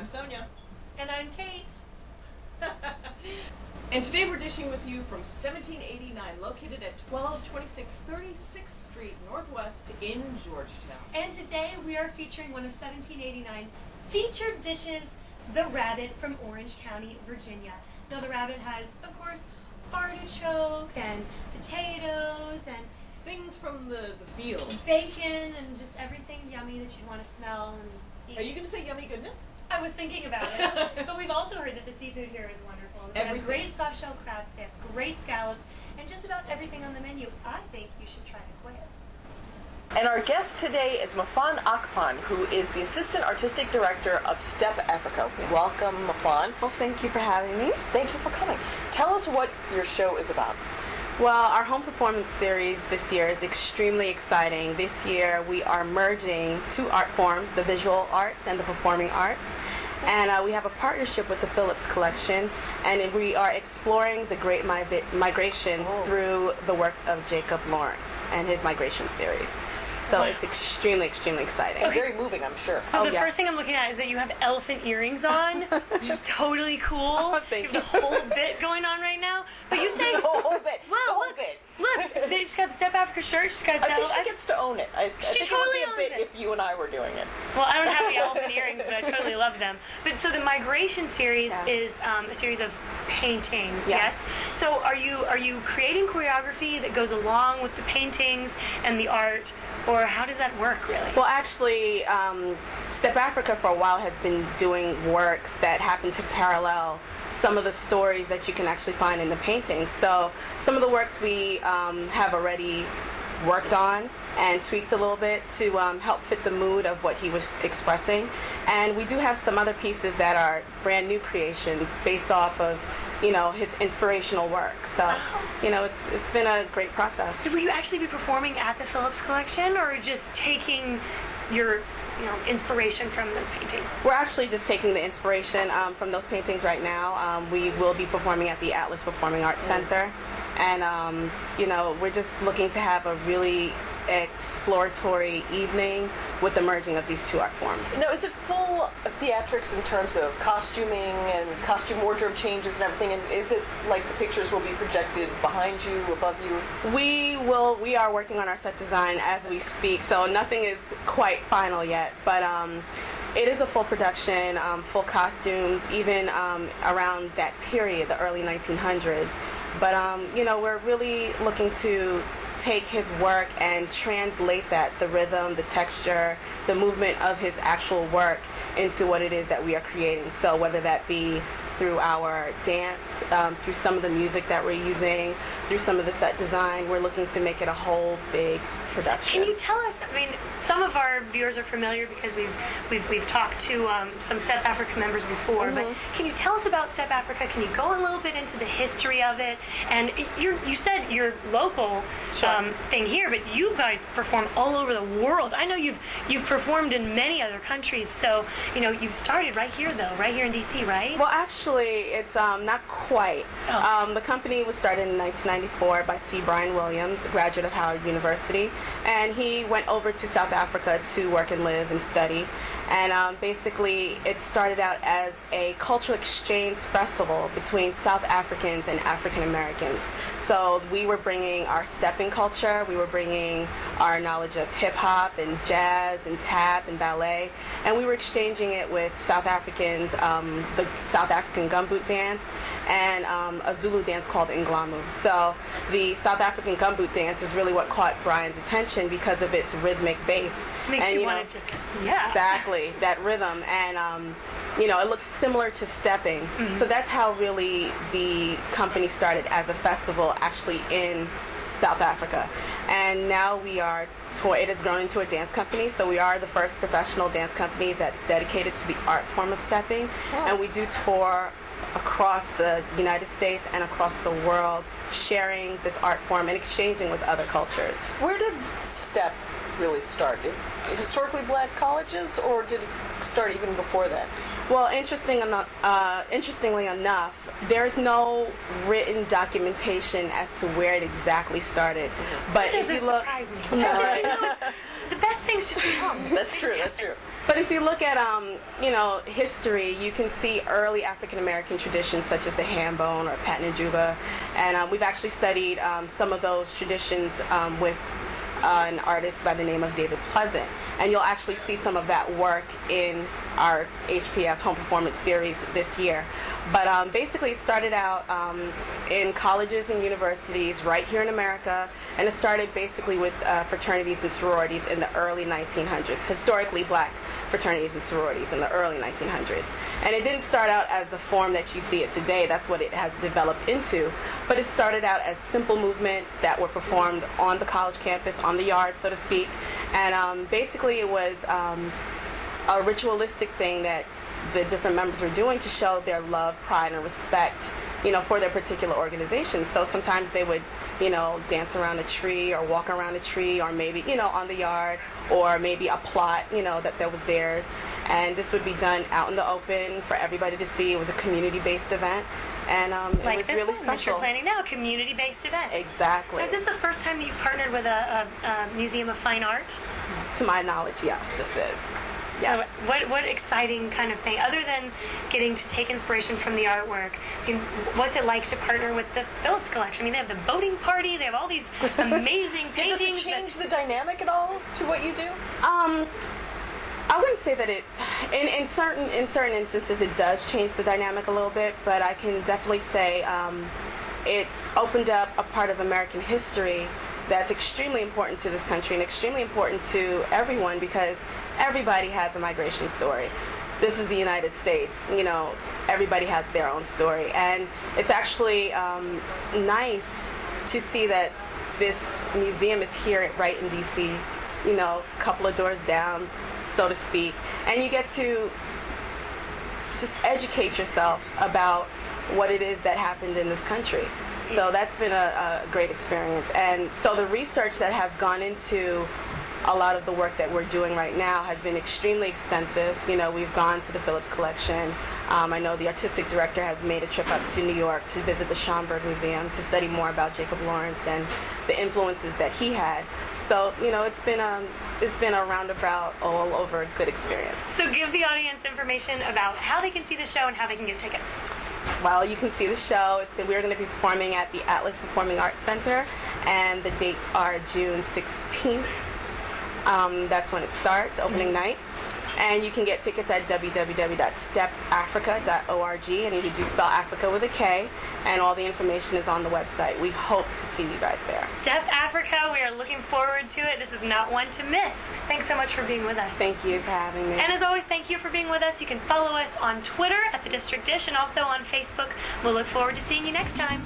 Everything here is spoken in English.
I'm Sonya. And I'm Kate. And today we're dishing with you from 1789, located at 1226 36th Street Northwest in Georgetown. And today we are featuring one of 1789's featured dishes, the rabbit from Orange County, Virginia. Now the rabbit has, of course, artichoke and potatoes and things from the field. Bacon and just everything yummy that you'd want to smell and eat. Are you going to say yummy goodness? I was thinking about it. But we've also heard that the seafood here is wonderful. They have great soft-shell crab, they have great scallops, and just about everything on the menu. I think you should try the quail. And our guest today is Mfon Akpan, who is the Assistant Artistic Director of Step Africa. Welcome, Mfon. Well, thank you for having me. Thank you for coming. Tell us what your show is about. Well, our home performance series this year is extremely exciting. This year we are merging two art forms, the visual arts and the performing arts. And we have a partnership with the Phillips Collection, and we are exploring the Great Migration through the works of Jacob Lawrence and his migration series. So it's extremely, extremely exciting. And very moving, I'm sure. So the first thing I'm looking at is that you have elephant earrings on, which is totally cool. Oh, thank you. You have the whole bit going on right now. But you say... The whole bit. Well, the whole look, bit. Look, she's got the Step Africa shirt, she's got the... I think she gets to own it. I think totally it would be a bit owns it. if you and I were doing it. Well, I don't have the elephant earrings, but I totally love them. But so the Migration series is a series of paintings, yes? So are you creating choreography that goes along with the paintings and the art, or how does that work, really? Well, actually, Step Africa for a while has been doing works that happen to parallel some of the stories that you can actually find in the paintings. So some of the works we have already worked on and tweaked a little bit to help fit the mood of what he was expressing. And we do have some other pieces that are brand new creations based off of, his inspirational work. So, it's been a great process. Will you actually be performing at the Phillips Collection, or just taking your inspiration from those paintings? We're actually just taking the inspiration from those paintings right now. We will be performing at the Atlas Performing Arts Center. And, we're just looking to have a really exploratory evening with the merging of these two art forms. Now, is it full theatrics in terms of costuming and costume wardrobe changes and everything? And is it like the pictures will be projected behind you, above you? We are working on our set design as we speak, so nothing is quite final yet. But it is a full production, full costumes, even around that period, the early 1900s. But, we're really looking to take his work and translate that, the rhythm, the texture, the movement of his actual work into what it is that we are creating. So whether that be through our dance, through some of the music that we're using, through some of the set design, we're looking to make it a whole big production. Can you tell us, some of our viewers are familiar because we've talked to some Step Africa members before, but can you tell us about Step Africa? Can you go a little bit into the history of it? And you said your local thing here, but you guys perform all over the world. I know you've performed in many other countries, so you've started right here though, right here in DC, right? Well, actually, it's not quite. The company was started in 1994 by C. Brian Williams, a graduate of Howard University, and he went over to South Africa to work and live and study. And basically, it started out as a cultural exchange festival between South Africans and African Americans. So we were bringing our stepping culture, we were bringing our knowledge of hip-hop and jazz and tap and ballet, and we were exchanging it with South Africans, the South African gumboot dance, and a Zulu dance called Nglamu. So the South African gumboot dance is really what caught Brian's attention because of its rhythmic bass. Makes you want to just, Exactly, that rhythm. And, it looks similar to stepping. So that's how really the company started as a festival actually in South Africa. And now it has grown into a dance company, so we are the first professional dance company that's dedicated to the art form of stepping. And we do tour across the United States and across the world, sharing this art form and exchanging with other cultures. Where did Step really start? Historically black colleges, or did it start even before that? Well, interestingly enough, there's no written documentation as to where it exactly started. But That if you doesn't look, surprise me. Right. The best things just come. That's true. That's true. But if you look at history, you can see early African American traditions such as the ham bone or patent and juba, and we've actually studied some of those traditions with an artist by the name of David Pleasant, and you'll actually see some of that work in our HPS Home Performance Series this year. But basically it started out in colleges and universities right here in America, and it started basically with fraternities and sororities in the early 1900s, historically black fraternities and sororities in the early 1900s. And it didn't start out as the form that you see it today. That's what it has developed into. But it started out as simple movements that were performed on the college campus, on the yard, so to speak. And basically it was a ritualistic thing that the different members were doing to show their love, pride, and respect, for their particular organizations. So sometimes they would, dance around a tree or walk around a tree, or maybe, on the yard, or maybe a plot, that was theirs. And this would be done out in the open for everybody to see. It was a community-based event, and it was really special. That you're planning now, a community-based event. Exactly. Now, is this the first time that you've partnered with a museum of fine art? To my knowledge, yes, this is. Yes. So what exciting kind of thing, other than getting to take inspiration from the artwork, I mean, what's it like to partner with the Phillips Collection? I mean, they have the boating party, they have all these amazing paintings. Does it change the dynamic at all to what you do? I wouldn't say that it, in certain instances, it does change the dynamic a little bit, but I can definitely say it's opened up a part of American history that's extremely important to this country and extremely important to everyone, because everybody has a migration story. This is the United States. Everybody has their own story, and it's actually nice to see that this museum is here right in D.C., a couple of doors down, so to speak, and you get to just educate yourself about what it is that happened in this country. So that's been a great experience. And so the research that has gone into a lot of the work that we're doing right now has been extremely extensive. We've gone to the Phillips Collection. I know the artistic director has made a trip up to New York to visit the Schomburg Museum to study more about Jacob Lawrence and the influences that he had. So, it's been a roundabout, all over good experience. So give the audience information about how they can see the show and how they can get tickets. Well, you can see the show. We're going to be performing at the Atlas Performing Arts Center, and the dates are June 16th. That's when it starts, opening night. And you can get tickets at www.stepafrica.org, and you do spell Africa with a K, and all the information is on the website. We hope to see you guys there. Step Africa, we are looking forward to it. This is not one to miss. Thanks so much for being with us. Thank you for having me. And as always, thank you for being with us. You can follow us on Twitter at The District Dish and also on Facebook. We'll look forward to seeing you next time.